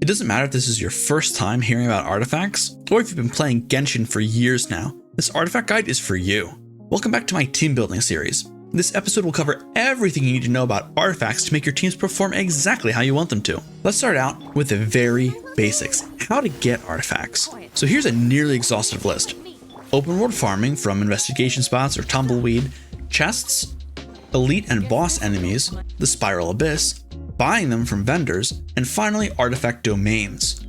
It doesn't matter if this is your first time hearing about artifacts, or if you've been playing Genshin for years now, this artifact guide is for you. Welcome back to my team building series. This episode will cover everything you need to know about artifacts to make your teams perform exactly how you want them to. Let's start out with the very basics, how to get artifacts. So here's a nearly exhaustive list. Open world farming from investigation spots or tumbleweed, chests, elite and boss enemies, the spiral abyss, buying them from vendors, and finally artifact domains.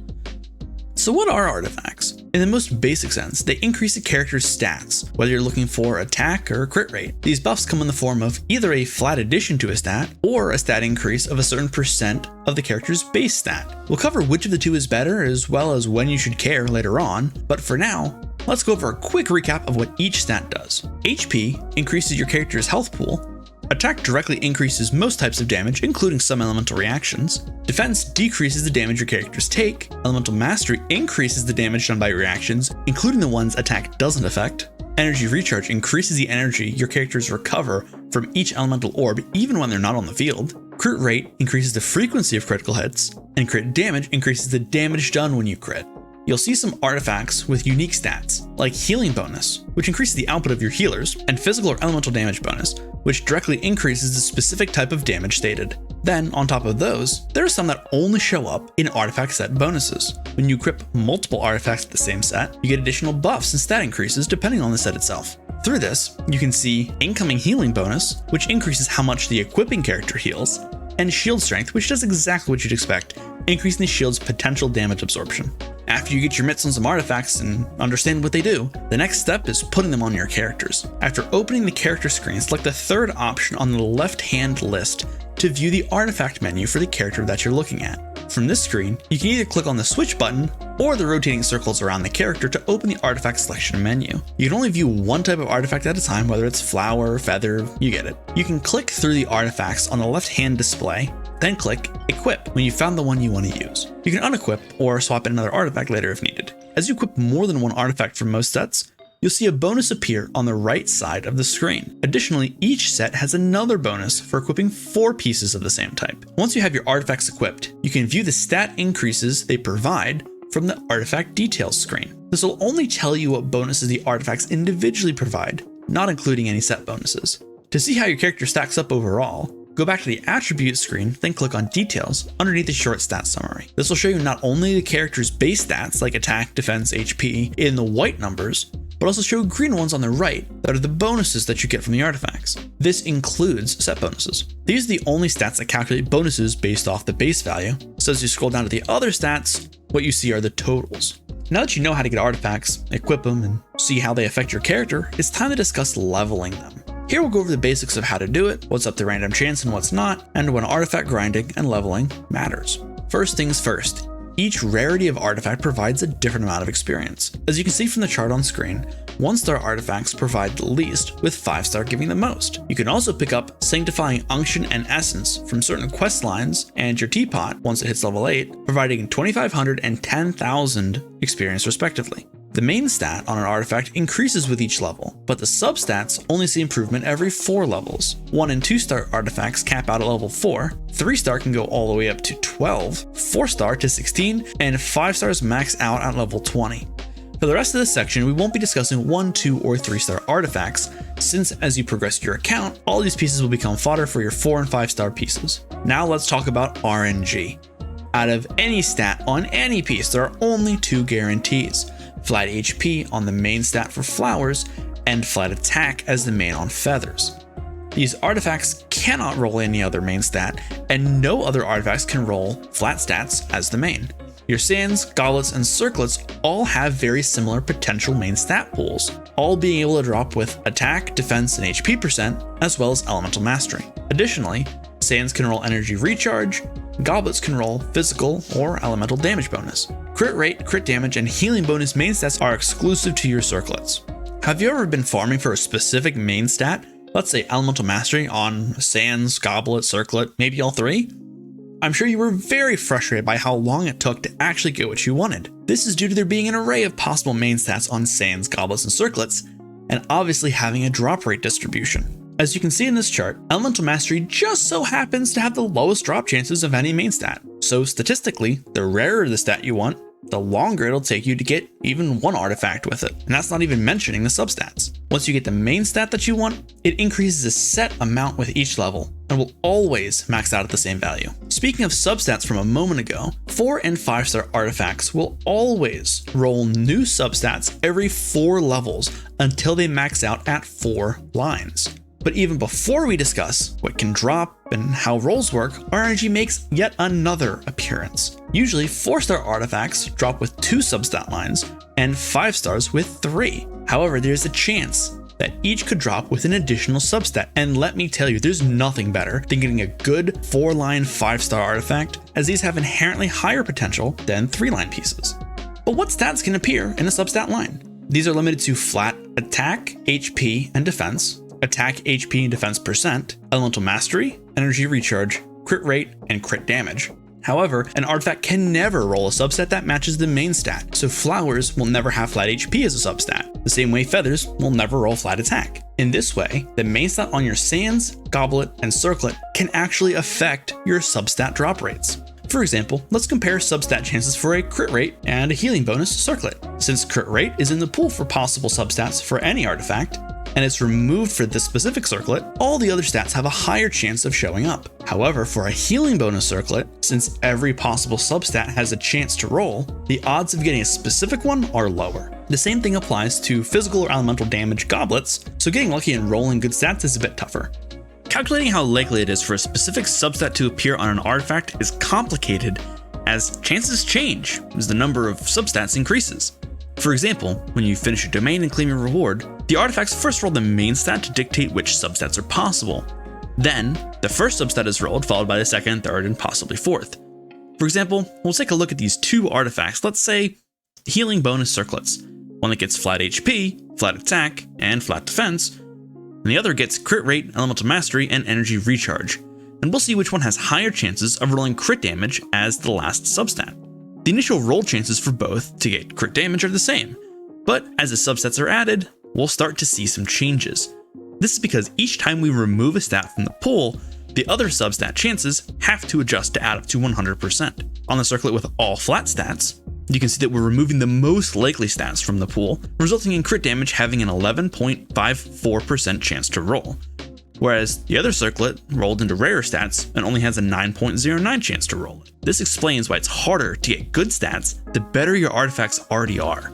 So what are artifacts? In the most basic sense, they increase a character's stats, whether you're looking for attack or crit rate. These buffs come in the form of either a flat addition to a stat, or a stat increase of a certain percent of the character's base stat. We'll cover which of the two is better, as well as when you should care later on, but for now, let's go over a quick recap of what each stat does. HP increases your character's health pool. Attack directly increases most types of damage, including some elemental reactions. Defense decreases the damage your characters take. Elemental mastery increases the damage done by reactions, including the ones attack doesn't affect. Energy recharge increases the energy your characters recover from each elemental orb, even when they're not on the field. Crit rate increases the frequency of critical hits, and crit damage increases the damage done when you crit. You'll see some artifacts with unique stats, like healing bonus, which increases the output of your healers, and physical or elemental damage bonus, which directly increases the specific type of damage stated. Then, on top of those, there are some that only show up in artifact set bonuses. When you equip multiple artifacts to the same set, you get additional buffs and stat increases depending on the set itself. Through this, you can see incoming healing bonus, which increases how much the equipping character heals, and shield strength, which does exactly what you'd expect, increasing the shield's potential damage absorption. After you get your mitts on some artifacts and understand what they do, the next step is putting them on your characters. After opening the character screen, select the third option on the left-hand list to view the artifact menu for the character that you're looking at. From this screen, you can either click on the switch button or the rotating circles around the character to open the artifact selection menu. You can only view one type of artifact at a time, whether it's flower, feather, you get it. You can click through the artifacts on the left-hand display, then click Equip when you found the one you want to use. You can unequip or swap in another artifact later if needed. As you equip more than one artifact from most sets, you'll see a bonus appear on the right side of the screen. Additionally, each set has another bonus for equipping 4 pieces of the same type. Once you have your artifacts equipped, you can view the stat increases they provide from the artifact details screen. This will only tell you what bonuses the artifacts individually provide, not including any set bonuses. To see how your character stacks up overall, go back to the attribute screen, then click on details underneath the short stat summary. This will show you not only the character's base stats like attack, defense, HP in the white numbers, but also show green ones on the right that are the bonuses that you get from the artifacts. This includes set bonuses. These are the only stats that calculate bonuses based off the base value. So as you scroll down to the other stats, what you see are the totals. Now that you know how to get artifacts, equip them, and see how they affect your character, it's time to discuss leveling them. Here we'll go over the basics of how to do it, what's up to random chance and what's not, and when artifact grinding and leveling matters. First things first, each rarity of artifact provides a different amount of experience. As you can see from the chart on screen, 1-star artifacts provide the least, with 5-star giving the most. You can also pick up Sanctifying Unction and Essence from certain quest lines, and your teapot, once it hits level 8, providing 2,500 and 10,000 experience respectively. The main stat on an artifact increases with each level, but the substats only see improvement every 4 levels. 1 and 2-star artifacts cap out at level 4, 3-star can go all the way up to 12, 4-star to 16, and 5 stars max out at level 20. For the rest of this section, we won't be discussing 1, 2, or 3-star artifacts, since as you progress your account, all these pieces will become fodder for your 4 and 5-star pieces. Now let's talk about RNG. Out of any stat on any piece, there are only 2 guarantees. Flat HP on the main stat for flowers, and flat attack as the main on feathers. These artifacts cannot roll any other main stat, and no other artifacts can roll flat stats as the main. Your sands, goblets, and circlets all have very similar potential main stat pools, all being able to drop with attack, defense, and HP percent, as well as elemental mastery. Additionally, sands can roll energy recharge, goblets can roll physical or elemental damage bonus. Crit rate, crit damage, and healing bonus main stats are exclusive to your circlets. Have you ever been farming for a specific main stat? Let's say elemental mastery on sands, goblet, circlet, maybe all 3? I'm sure you were very frustrated by how long it took to actually get what you wanted. This is due to there being an array of possible main stats on sands, goblets, and circlets, and obviously having a drop rate distribution. As you can see in this chart, Elemental Mastery just so happens to have the lowest drop chances of any main stat. So statistically, the rarer the stat you want, the longer it'll take you to get even one artifact with it. And that's not even mentioning the substats. Once you get the main stat that you want, it increases a set amount with each level and will always max out at the same value. Speaking of substats from a moment ago, 4 and 5-star artifacts will always roll new substats every 4 levels until they max out at 4 lines. But even before we discuss what can drop and how rolls work, RNG makes yet another appearance. Usually 4-star artifacts drop with 2 substat lines and 5 stars with 3. However, there's a chance that each could drop with an additional substat, and let me tell you, there's nothing better than getting a good 4-line 5-star artifact, as these have inherently higher potential than 3-line pieces. But what stats can appear in a substat line? These are limited to flat attack, HP, and defense, attack, HP, and defense percent, elemental mastery, energy recharge, crit rate, and crit damage. However, an artifact can never roll a substat that matches the main stat, so flowers will never have flat HP as a substat, the same way feathers will never roll flat attack. In this way, the main stat on your sands, goblet, and circlet can actually affect your substat drop rates. For example, let's compare substat chances for a crit rate and a healing bonus circlet. Since crit rate is in the pool for possible substats for any artifact, and it's removed for this specific circlet, all the other stats have a higher chance of showing up. However, for a healing bonus circlet, since every possible substat has a chance to roll, the odds of getting a specific one are lower. The same thing applies to physical or elemental damage goblets, so getting lucky and rolling good stats is a bit tougher. Calculating how likely it is for a specific substat to appear on an artifact is complicated, as chances change as the number of substats increases. For example, when you finish your domain and claim your reward, the artifacts first roll the main stat to dictate which substats are possible. Then, the first substat is rolled, followed by the second, third, and possibly fourth. For example, we'll take a look at these 2 artifacts, let's say healing bonus circlets, one that gets flat HP, flat attack, and flat defense, and the other gets crit rate, elemental mastery, and energy recharge, and we'll see which one has higher chances of rolling crit damage as the last substat. The initial roll chances for both to get crit damage are the same, but as the substats are added, we'll start to see some changes. This is because each time we remove a stat from the pool, the other substat chances have to adjust to add up to 100%. On the circlet with all flat stats, you can see that we're removing the most likely stats from the pool, resulting in crit damage having an 11.54% chance to roll. Whereas the other circlet rolled into rarer stats and only has a 9.09 chance to roll it. This explains why it's harder to get good stats the better your artifacts already are.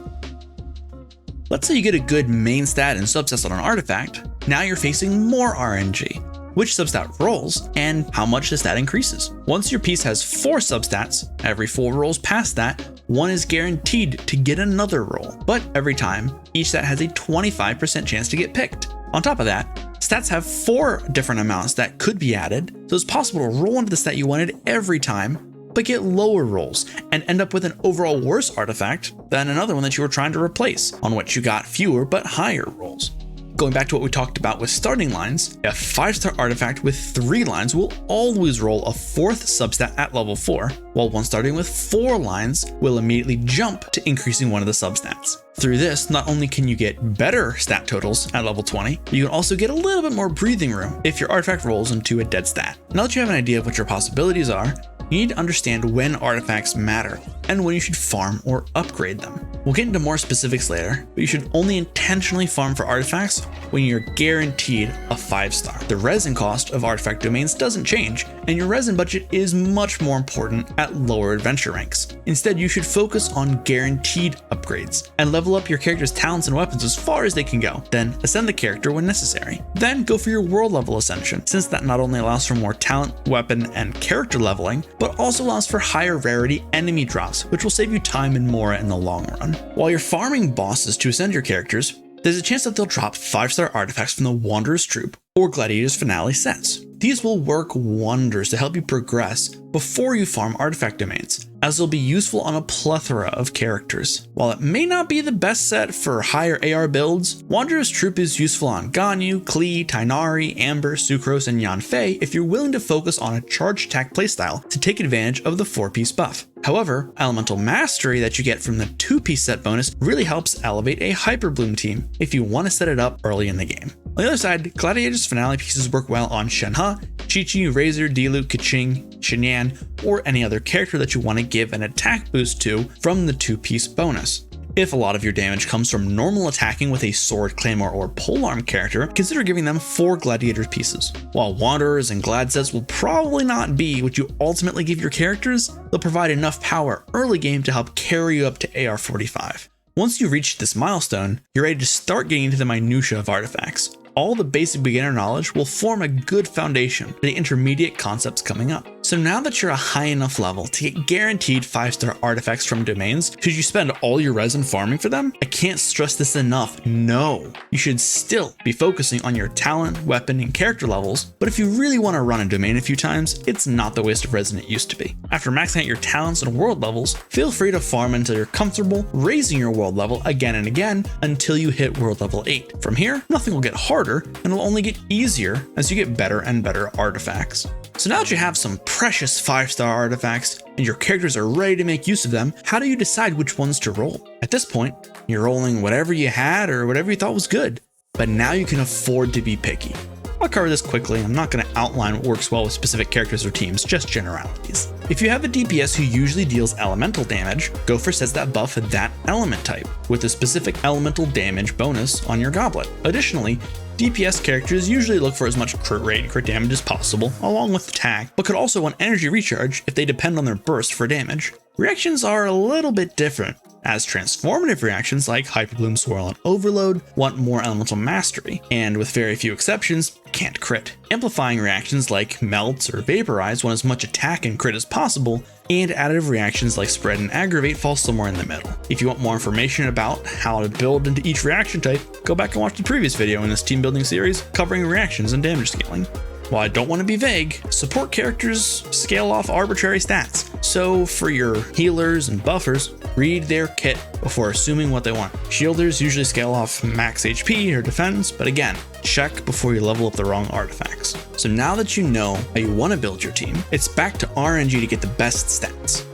Let's say you get a good main stat and substats on an artifact, now you're facing more RNG. Which substat rolls, and how much the stat increases. Once your piece has 4 substats, every 4 rolls past that, one is guaranteed to get another roll. But every time, each stat has a 25% chance to get picked. On top of that, stats have 4 different amounts that could be added, so it's possible to roll into the stat you wanted every time, but get lower rolls and end up with an overall worse artifact than another one that you were trying to replace, on which you got fewer but higher rolls. Going back to what we talked about with starting lines, a 5-star artifact with 3 lines will always roll a 4th substat at level 4, while one starting with 4 lines will immediately jump to increasing one of the substats. Through this, not only can you get better stat totals at level 20, but you can also get a little bit more breathing room if your artifact rolls into a dead stat. Now that you have an idea of what your possibilities are, you need to understand when artifacts matter and when you should farm or upgrade them. We'll get into more specifics later, but you should only intentionally farm for artifacts when you're guaranteed a 5-star. The resin cost of artifact domains doesn't change, and your resin budget is much more important at lower adventure ranks. Instead, you should focus on guaranteed upgrades and level up your character's talents and weapons as far as they can go, then ascend the character when necessary. Then go for your world level ascension, since that not only allows for more talent, weapon, and character leveling, but also allows for higher rarity enemy drops, which will save you time and more in the long run. While you're farming bosses to ascend your characters, there's a chance that they'll drop 5-star artifacts from the Wanderer's Troop or Gladiator's Finale sets. These will work wonders to help you progress before you farm artifact domains, as they'll be useful on a plethora of characters. While it may not be the best set for higher AR builds, Wanderer's Troop is useful on Ganyu, Klee, Tainari, Amber, Sucrose, and Yanfei if you're willing to focus on a charge attack playstyle to take advantage of the 4-piece buff. However, Elemental Mastery that you get from the 2-piece set bonus really helps elevate a Hyper Bloom team if you want to set it up early in the game. On the other side, Gladiator's Finale pieces work well on Shenhe, Chi-Chi, Razor, Diluc, Keqing, Xinyan, or any other character that you want to give an attack boost to from the 2-piece bonus. If a lot of your damage comes from normal attacking with a Sword, Claymore, or Polearm character, consider giving them 4 Gladiator pieces. While Wanderers and Gladsets will probably not be what you ultimately give your characters, they'll provide enough power early game to help carry you up to AR 45. Once you reach this milestone, you're ready to start getting into the minutiae of artifacts. All the basic beginner knowledge will form a good foundation for the intermediate concepts coming up. So now that you're a high enough level to get guaranteed 5-star artifacts from domains, should you spend all your resin farming for them? I can't stress this enough. No, you should still be focusing on your talent, weapon, and character levels, but if you really want to run a domain a few times, it's not the waste of resin it used to be. After maxing out your talents and world levels, feel free to farm until you're comfortable raising your world level again and again until you hit world level 8. From here, nothing will get harder and will only get easier as you get better and better artifacts. So now that you have some precious 5-star artifacts and your characters are ready to make use of them, how do you decide which ones to roll? At this point, you're rolling whatever you had or whatever you thought was good, but now you can afford to be picky. I'll cover this quickly. I'm not going to outline what works well with specific characters or teams, just generalities. If you have a DPS who usually deals elemental damage, go for sets that buff that element type, with a specific elemental damage bonus on your goblet. Additionally, DPS characters usually look for as much crit rate and crit damage as possible, along with attack, but could also want energy recharge if they depend on their burst for damage. Reactions are a little bit different, as transformative reactions like Hyperbloom, Swirl, and Overload want more elemental mastery, and with very few exceptions, can't crit. Amplifying reactions like Melt or Vaporize want as much attack and crit as possible, and additive reactions like Spread and Aggravate fall somewhere in the middle. If you want more information about how to build into each reaction type, go back and watch the previous video in this team building series covering reactions and damage scaling. While I don't want to be vague, support characters scale off arbitrary stats, so for your healers and buffers, read their kit before assuming what they want. Shielders usually scale off max HP or defense, but again, check before you level up the wrong artifacts. So now that you know how you want to build your team, it's back to RNG to get the best stats.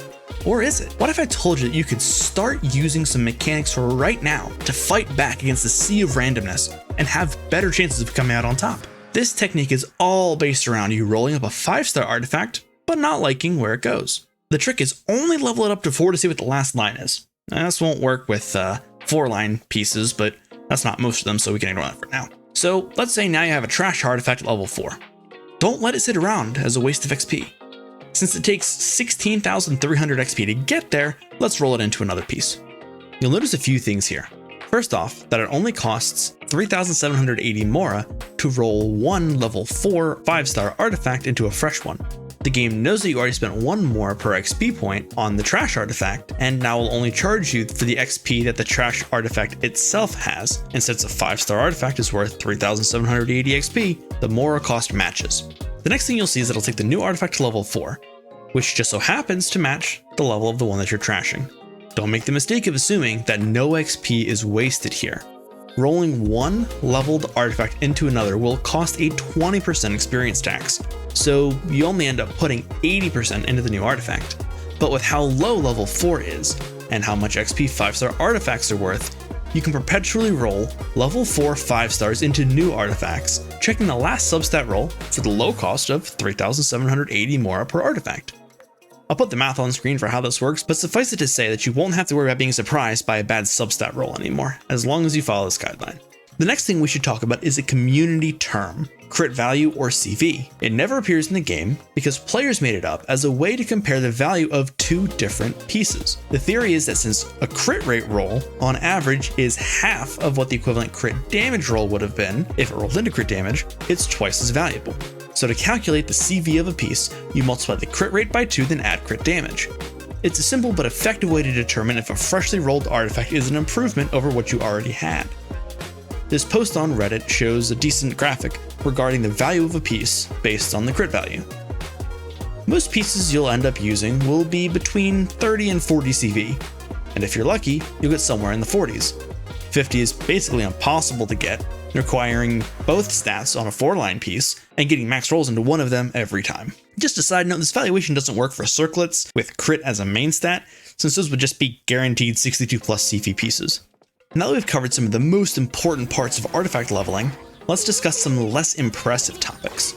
Or is it? What if I told you that you could start using some mechanics right now to fight back against the sea of randomness and have better chances of coming out on top? This technique is all based around you rolling up a 5-star artifact, but not liking where it goes. The trick is only level it up to 4 to see what the last line is. Now, this won't work with 4-line pieces, but that's not most of them, so we can ignore that for now. So let's say now you have a trash artifact at level 4. Don't let it sit around as a waste of XP. Since it takes 16,300 XP to get there, let's roll it into another piece. You'll notice a few things here. First off, that it only costs 3,780 Mora to roll one level 4 5-star artifact into a fresh one. The game knows that you already spent 1 more per XP point on the trash artifact, and now will only charge you for the XP that the trash artifact itself has. And since a 5-star artifact is worth 3,780 XP, the Mora cost matches. The next thing you'll see is it'll take the new artifact to level 4, which just so happens to match the level of the one that you're trashing. Don't make the mistake of assuming that no XP is wasted here. Rolling one leveled artifact into another will cost a 20% experience tax, so you only end up putting 80% into the new artifact. But with how low level 4 is, and how much XP 5-star artifacts are worth, you can perpetually roll level 4 5-stars into new artifacts, checking the last substat roll for the low cost of 3,780 Mora per artifact. I'll put the math on screen for how this works, but suffice it to say that you won't have to worry about being surprised by a bad substat roll anymore, as long as you follow this guideline. The next thing we should talk about is a community term, crit value or CV. It never appears in the game because players made it up as a way to compare the value of 2 different pieces. The theory is that since a crit rate roll on average is half of what the equivalent crit damage roll would have been if it rolled into crit damage, it's twice as valuable. So to calculate the CV of a piece, you multiply the crit rate by 2, then add crit damage. It's a simple but effective way to determine if a freshly rolled artifact is an improvement over what you already had. This post on Reddit shows a decent graphic regarding the value of a piece based on the crit value. Most pieces you'll end up using will be between 30 and 40 CV, and if you're lucky, you'll get somewhere in the 40s. 50 is basically impossible to get, requiring both stats on a 4-line piece and getting max rolls into one of them every time. Just a side note, this valuation doesn't work for circlets with crit as a main stat, since those would just be guaranteed 62 plus CV pieces. Now that we've covered some of the most important parts of artifact leveling, let's discuss some less impressive topics.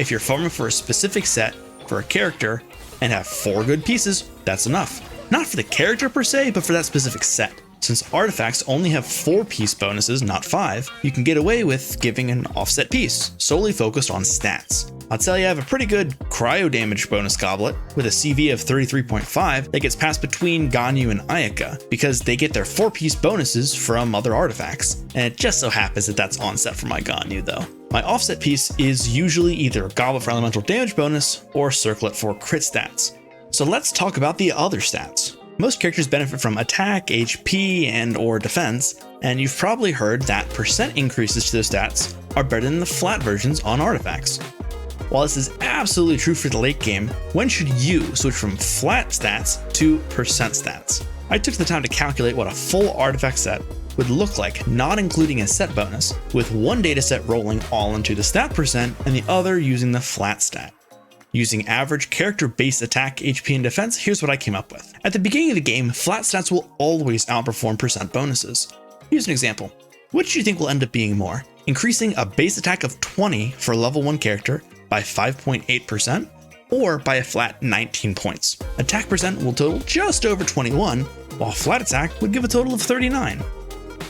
If you're farming for a specific set for a character and have 4 good pieces, that's enough. Not for the character per se, but for that specific set. Since artifacts only have 4 piece bonuses, not 5, you can get away with giving an offset piece, solely focused on stats. I'll tell you, I have a pretty good cryo damage bonus goblet with a CV of 33.5 that gets passed between Ganyu and Ayaka, because they get their 4 piece bonuses from other artifacts. And it just so happens that that's on set for my Ganyu though. My offset piece is usually either a goblet for elemental damage bonus or circlet for crit stats. So let's talk about the other stats. Most characters benefit from attack, HP, and or defense, and you've probably heard that percent increases to those stats are better than the flat versions on artifacts. While this is absolutely true for the late game, when should you switch from flat stats to percent stats? I took the time to calculate what a full artifact set would look like, not including a set bonus, with one dataset rolling all into the stat percent and the other using the flat stat. Using average character base attack, HP, and defense, here's what I came up with. At the beginning of the game, flat stats will always outperform percent bonuses. Here's an example. Which do you think will end up being more? Increasing a base attack of 20 for a level 1 character by 5.8%, or by a flat 19 points? Attack percent will total just over 21, while flat attack would give a total of 39.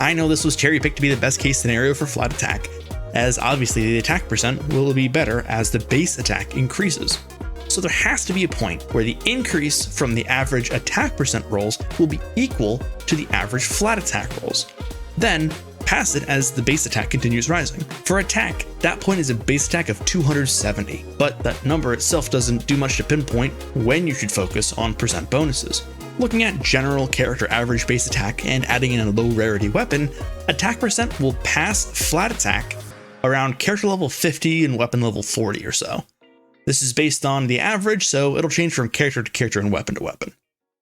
I know this was cherry picked to be the best case scenario for flat attack, as obviously the attack percent will be better as the base attack increases. So there has to be a point where the increase from the average attack percent rolls will be equal to the average flat attack rolls. Then pass it as the base attack continues rising. For attack, that point is a base attack of 270, but that number itself doesn't do much to pinpoint when you should focus on percent bonuses. Looking at general character average base attack and adding in a low rarity weapon, attack percent will pass flat attack around character level 50 and weapon level 40 or so. This is based on the average, so it'll change from character to character and weapon to weapon.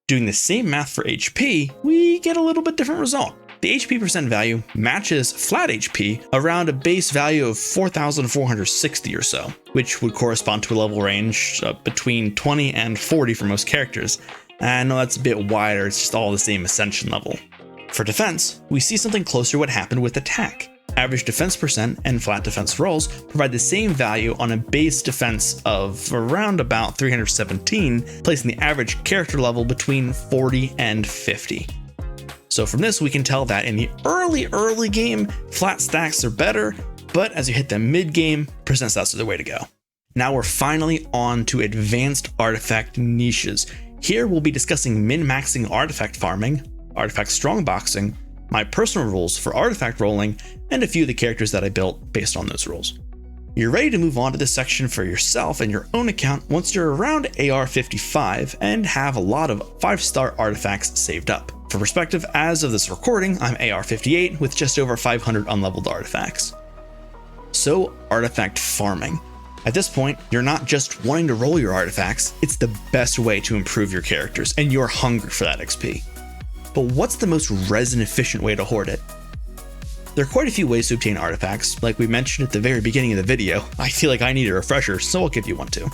Doing the same math for HP, we get a little bit different result. The HP percent value matches flat HP around a base value of 4,460 or so, which would correspond to a level range between 20 and 40 for most characters. I know that's a bit wider, it's just all the same ascension level. For defense, we see something closer to what happened with attack. Average defense percent and flat defense rolls provide the same value on a base defense of around about 317, placing the average character level between 40 and 50. So from this, we can tell that in the early game, flat stacks are better, but as you hit the mid game, percent stats are the way to go. Now we're finally on to advanced artifact niches. Here we'll be discussing min-maxing artifact farming, artifact strongboxing, my personal rules for artifact rolling, and a few of the characters that I built based on those rules. You're ready to move on to this section for yourself and your own account once you're around AR 55 and have a lot of 5-star artifacts saved up. For perspective, as of this recording, I'm AR 58 with just over 500 unleveled artifacts. So, artifact farming. At this point, you're not just wanting to roll your artifacts, it's the best way to improve your characters, and you're hungry for that XP. But what's the most resin efficient way to hoard it? There are quite a few ways to obtain artifacts, like we mentioned at the very beginning of the video. I feel like I need a refresher, so I'll give you one too.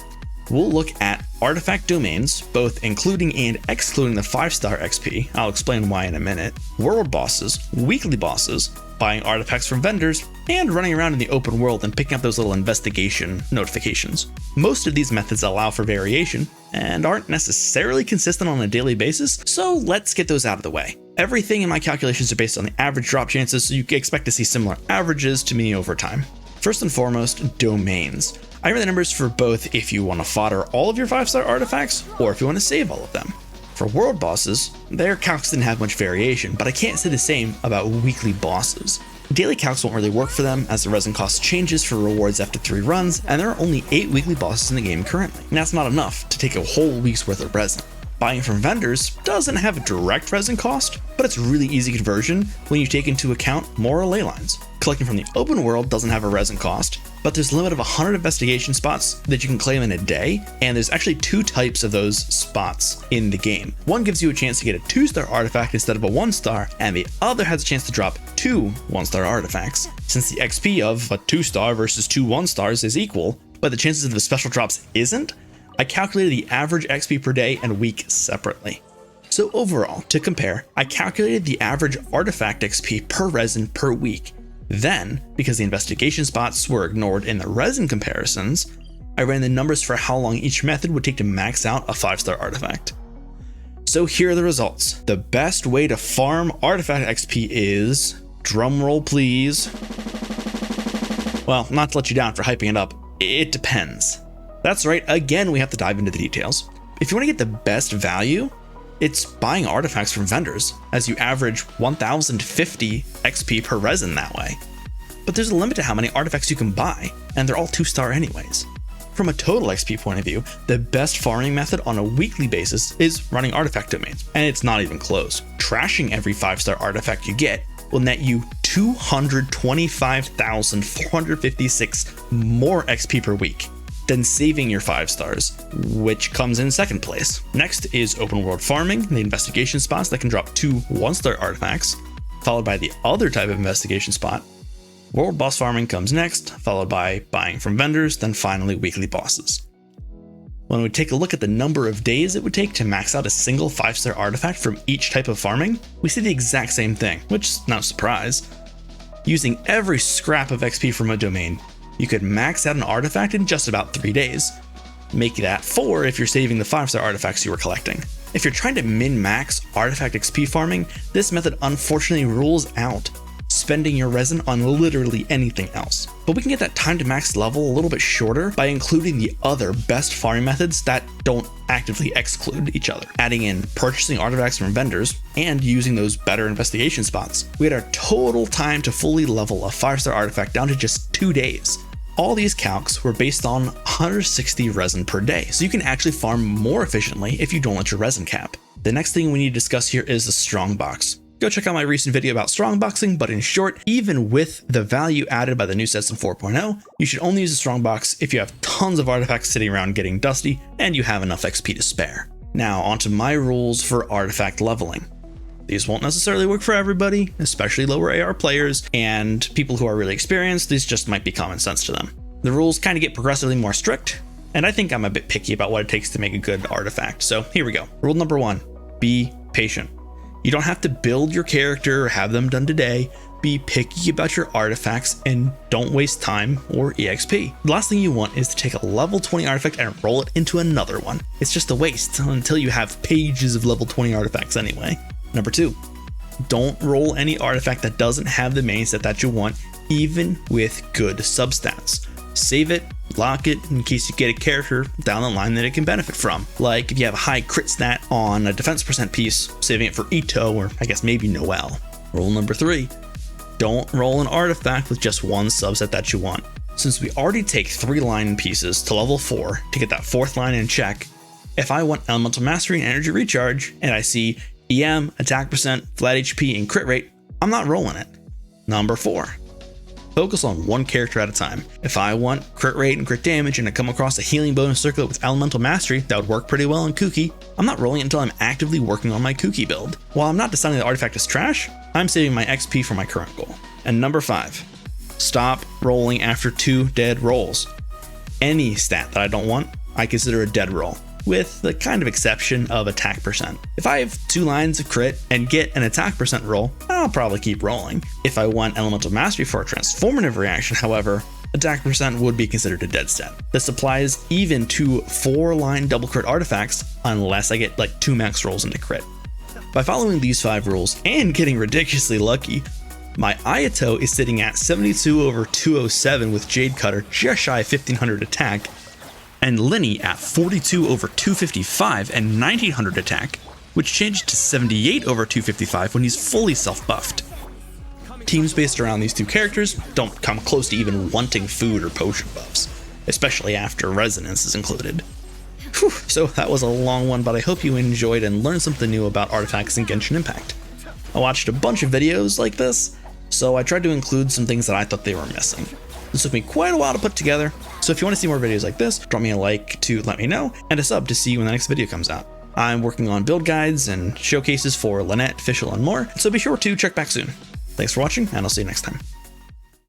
We'll look at artifact domains, both including and excluding the 5-star XP, I'll explain why in a minute, world bosses, weekly bosses, buying artifacts from vendors, and running around in the open world and picking up those little investigation notifications. Most of these methods allow for variation, and aren't necessarily consistent on a daily basis, so let's get those out of the way. Everything in my calculations are based on the average drop chances, so you can expect to see similar averages to me over time. First and foremost, domains. I ran the numbers for both if you want to fodder all of your 5-star artifacts, or if you want to save all of them. For world bosses, their calcs didn't have much variation, but I can't say the same about weekly bosses. Daily calcs won't really work for them, as the resin cost changes for rewards after 3 runs, and there are only 8 weekly bosses in the game currently, and that's not enough to take a whole week's worth of resin. Buying from vendors doesn't have a direct resin cost, but it's really easy conversion when you take into account moral ley lines. Collecting from the open world doesn't have a resin cost, but there's a limit of 100 investigation spots that you can claim in a day, and there's actually 2 types of those spots in the game. One gives you a chance to get a 2-star artifact instead of a 1-star, and the other has a chance to drop 2 1-star artifacts. Since the XP of a 2-star versus 2 1-stars is equal, but the chances of the special drops isn't, I calculated the average XP per day and week separately. So overall, to compare, I calculated the average artifact XP per resin per week. Then, because the investigation spots were ignored in the resin comparisons, I ran the numbers for how long each method would take to max out a 5-star artifact. So here are the results. The best way to farm artifact XP is, drumroll please. Well, not to let you down for hyping it up, it depends. That's right, again we have to dive into the details. If you want to get the best value, it's buying artifacts from vendors, as you average 1050 XP per resin that way. But there's a limit to how many artifacts you can buy, and they're all 2-star anyways. From a total XP point of view, the best farming method on a weekly basis is running artifact domains, and it's not even close. Trashing every 5-star artifact you get will net you 225,456 more XP per week than saving your 5 stars, which comes in second place. Next is open world farming, the investigation spots that can drop 2 1-star artifacts, followed by the other type of investigation spot. World boss farming comes next, followed by buying from vendors, then finally weekly bosses. When we take a look at the number of days it would take to max out a single 5-star artifact from each type of farming, we see the exact same thing, which is no surprise. Using every scrap of XP from a domain, you could max out an artifact in just about 3 days. Make that 4 if you're saving the 5-star artifacts you were collecting. If you're trying to min-max artifact XP farming, this method unfortunately rules out spending your resin on literally anything else. But we can get that time to max level a little bit shorter by including the other best farming methods that don't actively exclude each other. Adding in purchasing artifacts from vendors and using those better investigation spots, we had our total time to fully level a 5-star artifact down to just 2 days. All these calcs were based on 160 resin per day, so you can actually farm more efficiently if you don't let your resin cap. The next thing we need to discuss here is the strongbox. Go check out my recent video about strongboxing, but in short, even with the value added by the new system 4.0, you should only use a strongbox if you have tons of artifacts sitting around getting dusty and you have enough XP to spare. Now onto my rules for artifact leveling. These won't necessarily work for everybody, especially lower AR players and people who are really experienced. These just might be common sense to them. The rules kind of get progressively more strict, and I think I'm a bit picky about what it takes to make a good artifact. So here we go. Rule number 1, be patient. You don't have to build your character or have them done today. Be picky about your artifacts and don't waste time or EXP. The last thing you want is to take a level 20 artifact and roll it into another one. It's just a waste until you have pages of level 20 artifacts anyway. Number 2, don't roll any artifact that doesn't have the main set that you want, even with good substats. Save it, lock it in case you get a character down the line that it can benefit from. Like if you have a high crit stat on a defense percent piece, saving it for Ito or I guess maybe Noelle. Rule number 3, don't roll an artifact with just one subset that you want. Since we already take 3 line pieces to level 4 to get that 4th line in check, if I want Elemental Mastery and Energy Recharge and I see EM, attack percent, flat HP, and crit rate, I'm not rolling it. Number 4, focus on one character at a time. If I want crit rate and crit damage and I come across a healing bonus circlet with Elemental Mastery that would work pretty well in Kuki, I'm not rolling it until I'm actively working on my Kuki build. While I'm not deciding the artifact is trash, I'm saving my XP for my current goal. And number 5, stop rolling after 2 dead rolls. Any stat that I don't want, I consider a dead roll, with the kind of exception of attack percent. If I have 2 lines of crit and get an attack percent roll, I'll probably keep rolling. If I want Elemental Mastery for a transformative reaction, however, attack percent would be considered a dead stat. This applies even to 4-line double crit artifacts unless I get like 2 max rolls into crit. By following these 5 rules and getting ridiculously lucky, my Ayato is sitting at 72/207 with Jade Cutter just shy of 1500 attack, and Linny at 42/255 and 1900 attack, which changed to 78/255 when he's fully self-buffed. Teams based around these 2 characters don't come close to even wanting food or potion buffs, especially after resonance is included. Whew, so that was a long one, but I hope you enjoyed and learned something new about artifacts in Genshin Impact. I watched a bunch of videos like this, so I tried to include some things that I thought they were missing. This took me quite a while to put together, so if you want to see more videos like this, drop me a like to let me know, and a sub to see when the next video comes out. I'm working on build guides and showcases for Lynette, Fischl, and more, so be sure to check back soon. Thanks for watching, and I'll see you next time.